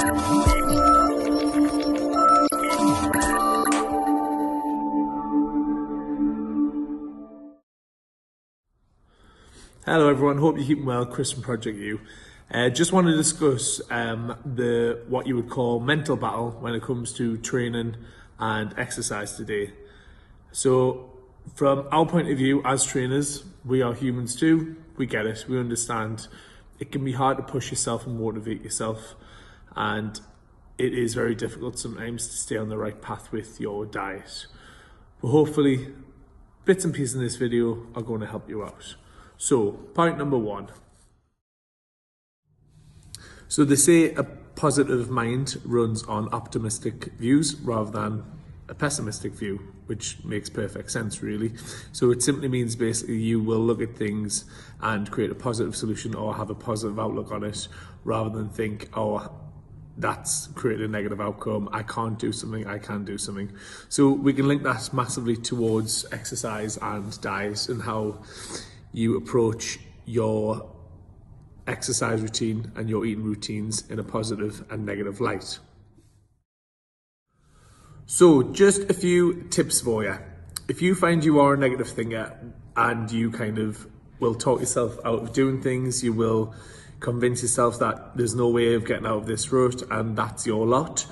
Hello everyone, hope you're keeping well. Chris from Project U. Just want to discuss what you would call mental battle when it comes to training and exercise today. So from our point of view as trainers, we are humans too. We get it, we understand. It can be hard to push yourself and motivate yourself, and it is very difficult sometimes to stay on the right path with your diet. But hopefully bits and pieces in this video are going to help you out. So, point number one. So they say a positive mind runs on optimistic views rather than a pessimistic view, which makes perfect sense really. So it simply means basically you will look at things and create a positive solution or have a positive outlook on it rather than think, oh, that's created a negative outcome, I can't do something, I can do something. So we can link that massively towards exercise and diet and how you approach your exercise routine and your eating routines in a positive and negative light. So just a few tips for you. If you find you are a negative thinker and you kind of will talk yourself out of doing things, you will convince yourself that there's no way of getting out of this rut and that's your lot.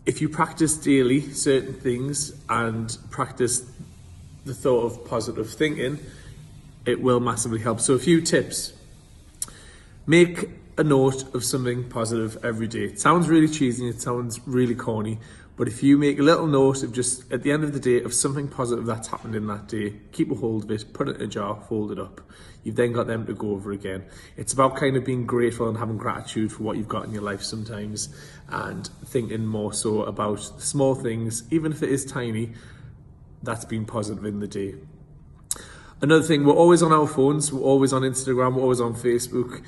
If you practice daily certain things and practice the thought of positive thinking, it will massively help. So a few tips. Make a note of something positive every day. It sounds really cheesy, it sounds really corny, but if you make a little note of just at the end of the day of something positive that's happened in that day, keep a hold of it, put it in a jar, fold it up. You've then got them to go over again. It's about kind of being grateful and having gratitude for what you've got in your life sometimes, and thinking more so about small things, even if it is tiny, that's been positive in the day. Another thing, we're always on our phones, we're always on Instagram, we're always on Facebook.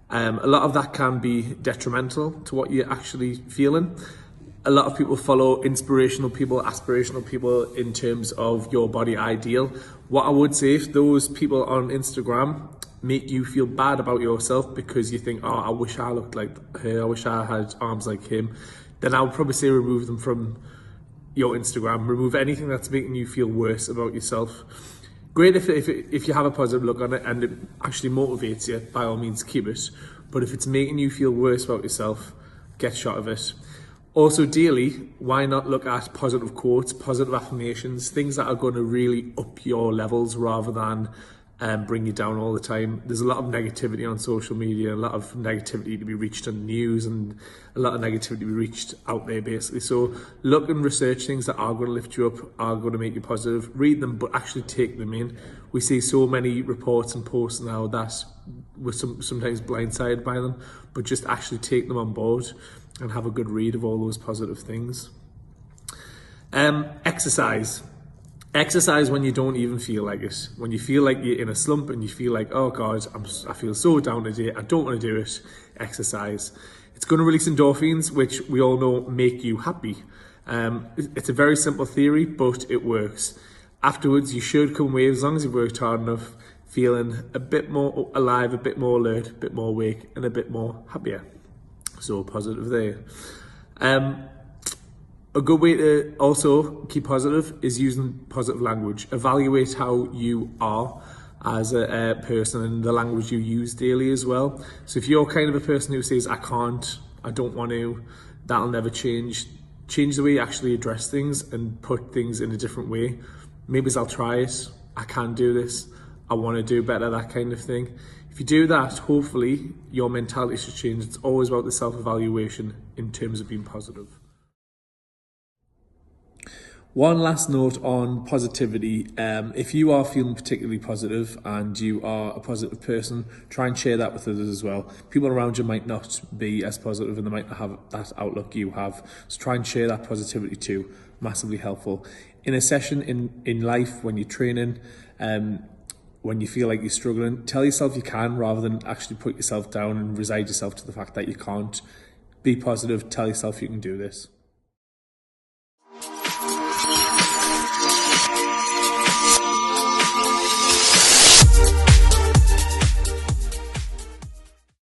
A lot of that can be detrimental to what you're actually feeling. A lot of people follow inspirational people, aspirational people in terms of your body ideal. What I would say, if those people on Instagram make you feel bad about yourself because you think, oh, I wish I looked like her, I wish I had arms like him, then I would probably say remove them from your Instagram. Remove anything that's making you feel worse about yourself. Great if you have a positive look on it and it actually motivates you, by all means keep it. But if it's making you feel worse about yourself, get shot of it. Also daily, why not look at positive quotes, positive affirmations, things that are going to really up your levels rather than bring you down all the time. There's a lot of negativity on social media, a lot of negativity to be reached on news, and a lot of negativity to be reached out there basically. So look and research things that are going to lift you up, are going to make you positive. Read them, but actually take them in. We see so many reports and posts now that we're sometimes blindsided by them, but just actually take them on board and have a good read of all those positive things. Exercise. Exercise when you don't even feel like it. When you feel like you're in a slump and you feel like, oh God, I feel so down today, I don't want to do it, exercise. It's going to release endorphins, which we all know make you happy. It's a very simple theory, but it works. Afterwards, you should come away, as long as you've worked hard enough, feeling a bit more alive, a bit more alert, a bit more awake, and a bit more happier. So positive there. A good way to also keep positive is using positive language. Evaluate how you are as a person and the language you use daily as well. So if you're kind of a person who says, I can't, I don't want to, that'll never change. Change the way you actually address things and put things in a different way. Maybe I'll try it, I can do this, I want to do better, that kind of thing. If you do that, hopefully your mentality should change. It's always about the self-evaluation in terms of being positive. One last note on positivity. If you are feeling particularly positive and you are a positive person, try and share that with others as well. People around you might not be as positive and they might not have that outlook you have. So try and share that positivity too. Massively helpful. In a session in life, when you're training, when you feel like you're struggling, tell yourself you can rather than actually put yourself down and resign yourself to the fact that you can't. Be positive, tell yourself you can do this.